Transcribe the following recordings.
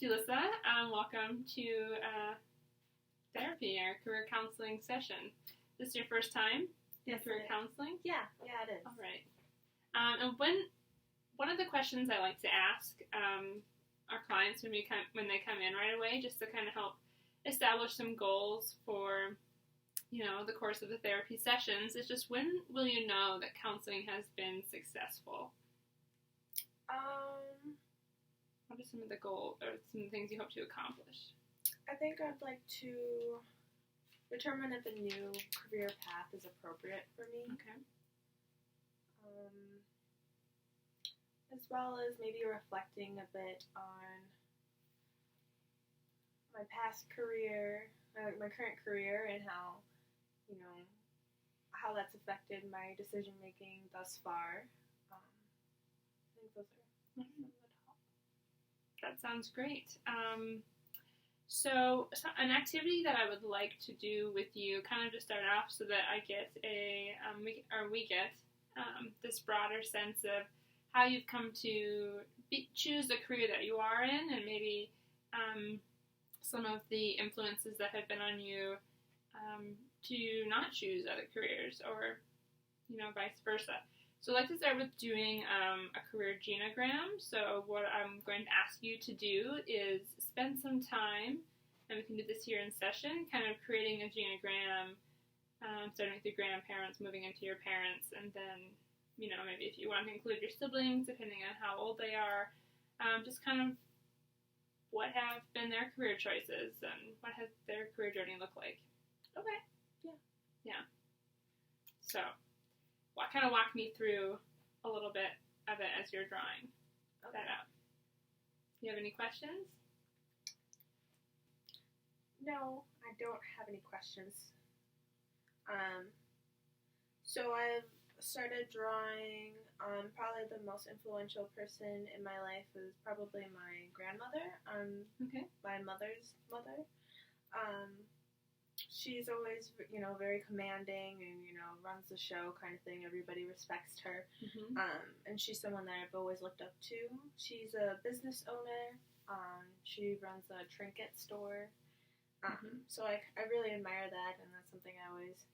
Julissa, welcome to therapy, our career counseling session. This is your first time in career counseling? Yeah, it is. All right. And one of the questions I like to ask our clients when they come in right away, just to kind of help establish some goals for the course of the therapy sessions, is just, when will you know that counseling has been successful? What are some of the goals or some of the things you hope to accomplish? I think I'd like to determine if a new career path is appropriate for me. Okay. As well as maybe reflecting a bit on my past career, my current career, and how that's affected my decision making thus far. I think those are some of the top. That sounds great. So an activity that I would like to do with you, kind of to start off, so that I get we get this broader sense of how you've come to choose the career that you are in, and maybe some of the influences that have been on you to not choose other careers, or vice versa. So I'd like to start with doing a career genogram. So what I'm going to ask you to do is spend some time, and we can do this here in session, kind of creating a genogram, starting with your grandparents, moving into your parents, and then, maybe if you want to include your siblings, depending on how old they are, just kind of what have been their career choices, and what has their career journey looked like. Okay. Yeah. So, kind of walk me through a little bit of it as you're drawing that out. Do you have any questions? No, I don't have any questions. So I've started drawing. Probably the most influential person in my life is probably my grandmother. Okay. My mother's mother. She's always, very commanding and, runs the show kind of thing. Everybody respects her. Mm-hmm. And she's someone that I've always looked up to. She's a business owner. She runs a trinket store. So I really admire that, and that's something I always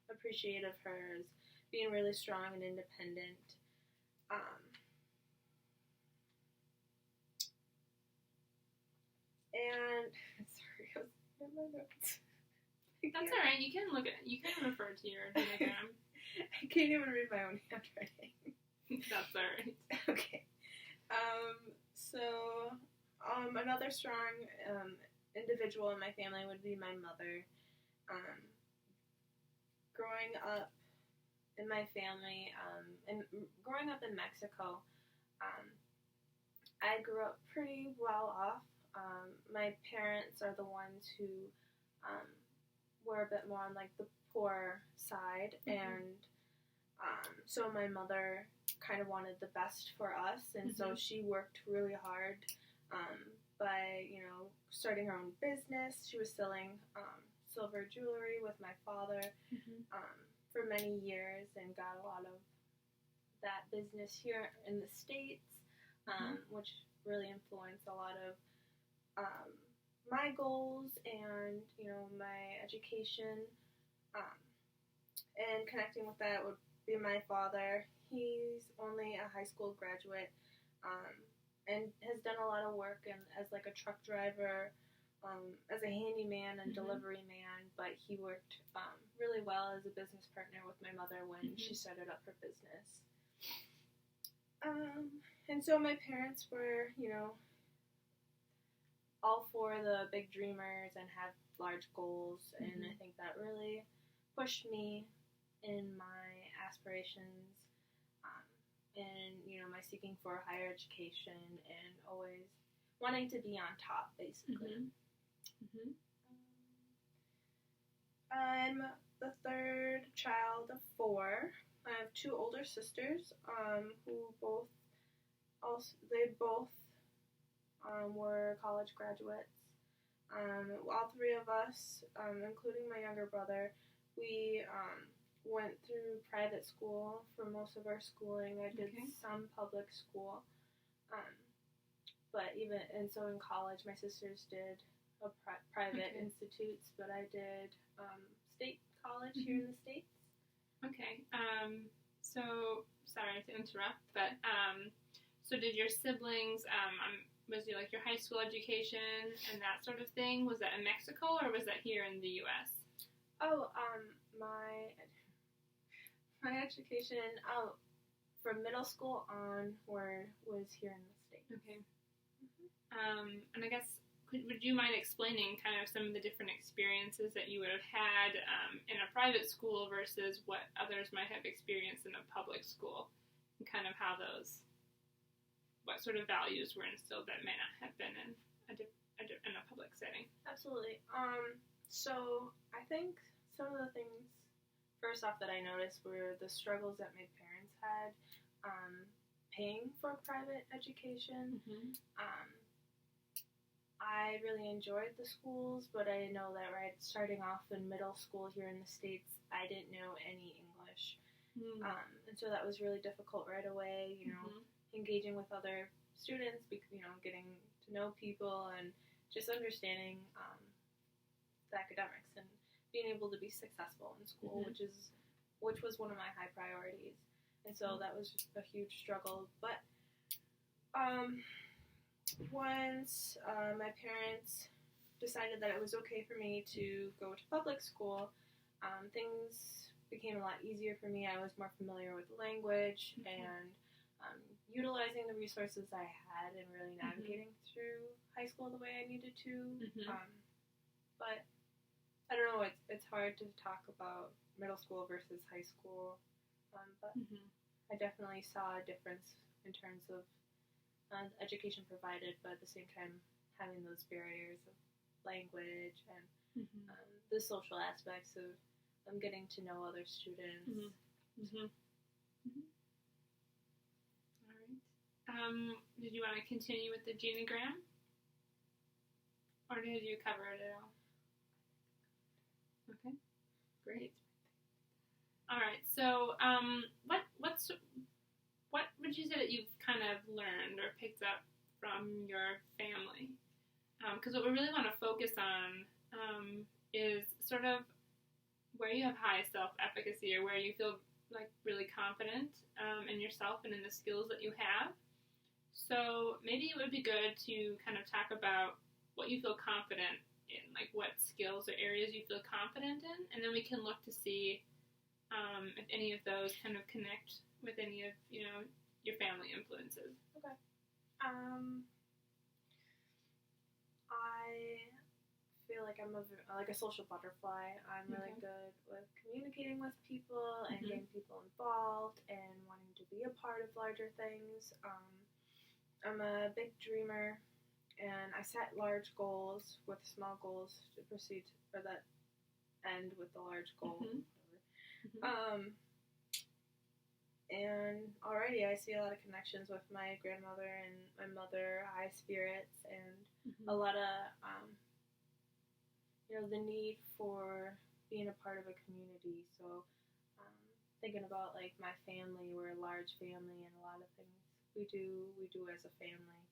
appreciate of her, is being really strong and independent. And, sorry, I was in my notes. That's all right. You can refer to your diagram. I can't even read my own handwriting. That's all right. Okay. So another strong individual in my family would be my mother. Growing up in my family, and growing up in Mexico, I grew up pretty well off. My parents are the ones who were a bit more on like the poor side, and so my mother kind of wanted the best for us, and so she worked really hard by starting her own business. She was selling silver jewelry with my father for many years, and got a lot of that business here in the States, which really influenced a lot of my goals and, my education, and connecting with that would be my father. He's only a high school graduate, and has done a lot of work as like a truck driver, as a handyman and delivery man, but he worked really well as a business partner with my mother when she started up her business. And so my parents were, all for the big dreamers and have large goals, and I think that really pushed me in my aspirations, and my seeking for higher education, and always wanting to be on top, basically. I'm the third child of four. I have two older sisters, who both were college graduates. All three of us, including my younger brother, we went through private school for most of our schooling. I did some public school, but and so in college, my sisters did a private Okay. institutes, but I did state college here in the States. Okay. So sorry to interrupt, but so did your siblings? Was it like your high school education and that sort of thing? Was that in Mexico or was that here in the U.S.? Oh, my education from middle school onward was here in the States. Okay. And I guess would you mind explaining kind of some of the different experiences that you would have had in a private school versus what others might have experienced in a public school, and kind of how what sort of values were instilled that may not have been in a public setting? Absolutely. So I think some of the things first off that I noticed were the struggles that my parents had paying for private education. Mm-hmm. I really enjoyed the schools, but I know that starting off in middle school here in the States, I didn't know any English. Mm-hmm. And so that was really difficult right away, engaging with other students, getting to know people and just understanding the academics and being able to be successful in school, which was one of my high priorities. And so that was a huge struggle. But once my parents decided that it was okay for me to go to public school, things became a lot easier for me. I was more familiar with the language and utilizing the resources I had and really navigating through high school the way I needed to. But I don't know, it's hard to talk about middle school versus high school, but I definitely saw a difference in terms of education provided, but at the same time having those barriers of language and the social aspects of getting to know other students. All right. Did you want to continue with the genogram? Or did you cover it at all? Okay, great. All right. So, what would you say that you've kind of learned or picked up from your family? Because what we really want to focus on is sort of where you have high self-efficacy or where you feel like really confident in yourself and in the skills that you have. So maybe it would be good to kind of talk about what you feel confident in, like what skills or areas you feel confident in, and then we can look to see if any of those kind of connect with any of your family influences. Okay. I feel like I'm a social butterfly. I'm really good with communicating with people and getting people involved and wanting to be a part of larger things. I'm a big dreamer, and I set large goals with small goals to proceed, or that end with the large goal. And already I see a lot of connections with my grandmother and my mother, high spirits, and a lot of the need for being a part of a community. So thinking about like my family, we're a large family, and a lot of things we do as a family.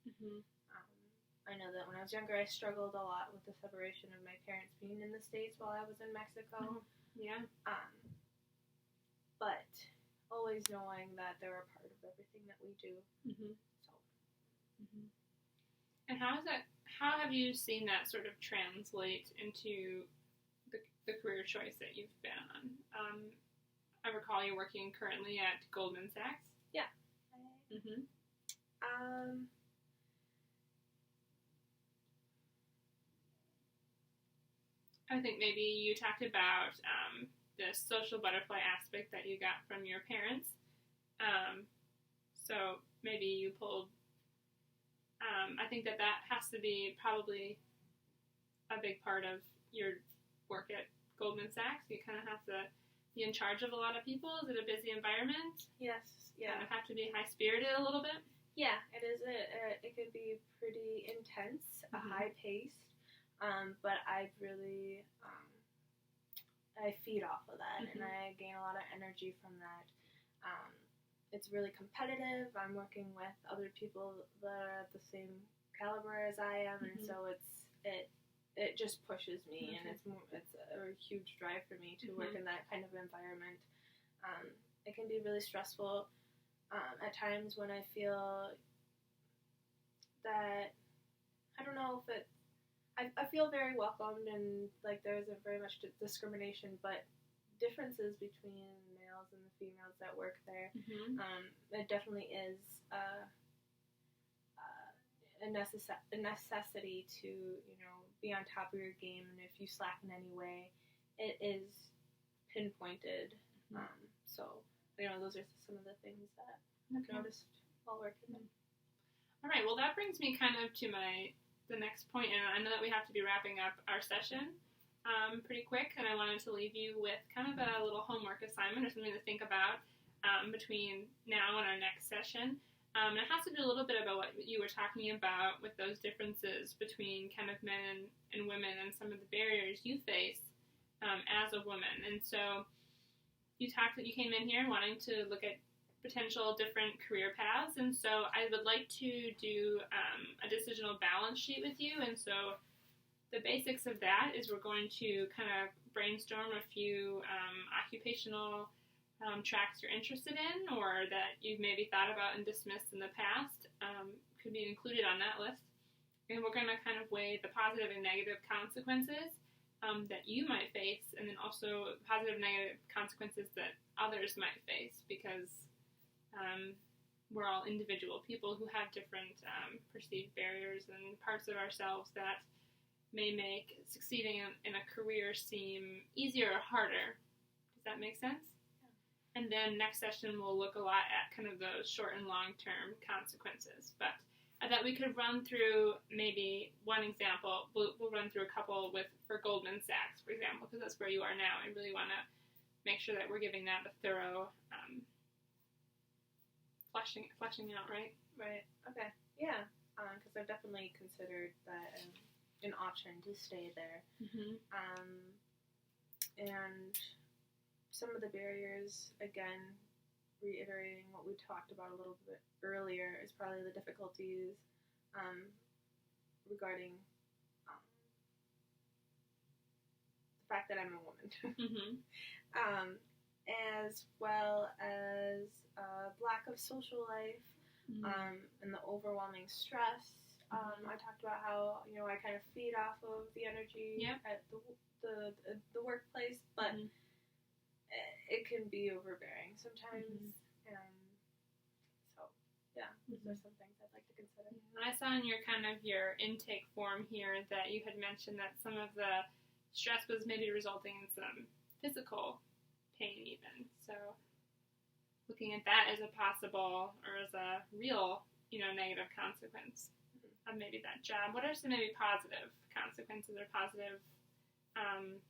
I know that when I was younger, I struggled a lot with the separation of my parents being in the States while I was in Mexico. Yeah. But always knowing that they're a part of everything that we do. So. And how have you seen that sort of translate into the career choice that you've been on? I recall you're working currently at Goldman Sachs. Yeah. I think maybe you talked about the social butterfly aspect that you got from your parents. So maybe you pulled. I think that has to be probably a big part of your work at Goldman Sachs. You kind of have to be in charge of a lot of people. Is it a busy environment? Yes. Yeah. Kind of have to be high-spirited a little bit? Yeah, it is. It can be pretty intense, high-paced, but I really, I feed off of that, and I gain a lot of energy from that. It's really competitive. I'm working with other people that are at the same caliber as I am, and so it just pushes me, and it's a huge drive for me to work in that kind of environment. It can be really stressful at times when I feel that I don't know if it. I feel very welcomed, and like there isn't very much discrimination, but differences between males and the females that work there. It definitely is a necessity to be on top of your game, and if you slack in any way, it is pinpointed. So those are some of the things that I've noticed while working there. All right, well that brings me kind of to the next point, and I know that we have to be wrapping up our session pretty quick, and I wanted to leave you with kind of a little homework assignment or something to think about between now and our next session. And it has to do a little bit about what you were talking about with those differences between kind of men and women and some of the barriers you face as a woman. And so you came in here wanting to look at potential different career paths, and so I would like to do a decisional balance sheet with you. And so the basics of that is we're going to kind of brainstorm a few occupational tracks you're interested in or that you've maybe thought about and dismissed in the past, could be included on that list. And we're going to kind of weigh the positive and negative consequences that you might face, and then also positive and negative consequences that others might face, because we're all individual people who have different perceived barriers and parts of ourselves that may make succeeding in a career seem easier or harder. Does that make sense? And then next session we'll look a lot at kind of those short and long-term consequences. But I thought we could run through maybe one example. We'll run through a couple for Goldman Sachs, for example, because that's where you are now. I really want to make sure that we're giving that a thorough fleshing out, right? Right. Okay. Yeah. Because I've definitely considered that an option to stay there. And some of the barriers, again, reiterating what we talked about a little bit earlier, is probably the difficulties regarding the fact that I'm a woman, as well as lack of social life, and the overwhelming stress. I talked about how I kind of feed off of the energy at the workplace, but it can be overbearing sometimes. So yeah, those are some things I'd like to consider. I saw in your intake form here that you had mentioned that some of the stress was maybe resulting in some physical pain even. So looking at that as a possible or as a real, negative consequence of maybe that job. What are some maybe positive consequences or positive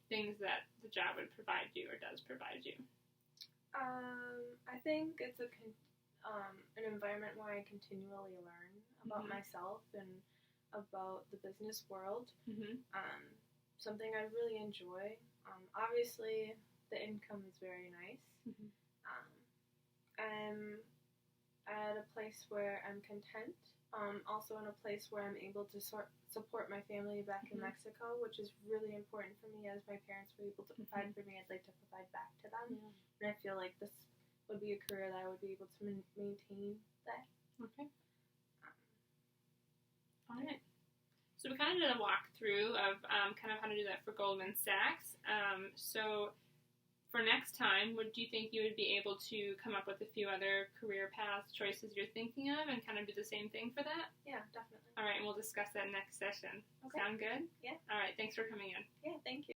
things that the job would provide you or does provide you? I think it's an environment where I continually learn about myself and about the business world. Something I really enjoy. Obviously, the income is very nice. I'm at a place where I'm content. Also in a place where I'm able to support my family back in Mexico, which is really important for me. As my parents were able to provide for me, I'd like to provide back to them. And I feel like this would be a career that I would be able to maintain that. Okay. All right. So we kind of did a walkthrough of kind of how to do that for Goldman Sachs. So for next time, do you think you would be able to come up with a few other career path choices you're thinking of and kind of do the same thing for that? Yeah, definitely. All right, and we'll discuss that next session. Okay. Sound good? Yeah. All right, thanks for coming in. Yeah, thank you.